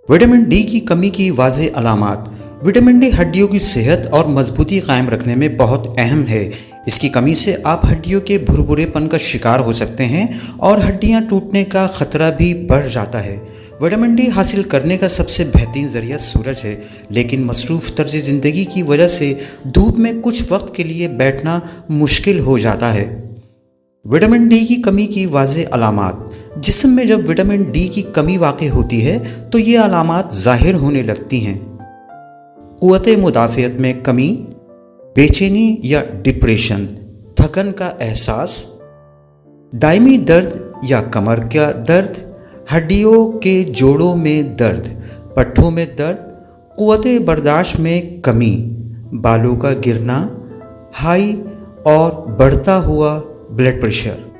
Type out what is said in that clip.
Vitamin D की कमी की वाज़ेह अलामात। विटामिन डी हड्डियों की सेहत और मजबूती कायम रखने में बहुत अहम है। इसकी कमी से आप हड्डियों के भुरभुरेपन का शिकार हो सकते हैं और हड्डियां टूटने का खतरा भी बढ़ जाता है। विटामिन डी हासिल करने का सबसे बेहतरीन ज़रिया सूरज है, लेकिन मसरूफ़ तर्ज ज़िंदगी की वजह से धूप में कुछ वक्त के लिए बैठना मुश्किल हो जाता है। विटामिन डी की कमी की वाज़ेह अलामात। जिस्म में जब विटामिन डी की कमी वाक़ई होती है तो ये अलामात ज़ाहिर होने लगती हैं। क़ुव्वत मुदाफ़ियत में कमी, बेचैनी या डिप्रेशन, थकन का एहसास, दायमी दर्द या कमर का दर्द, हड्डियों के जोड़ों में दर्द, पट्ठों में दर्द, क़ुव्वत बर्दाश्त में कमी, बालों का गिरना, हाई और बढ़ता हुआ ब्लड प्रेशर।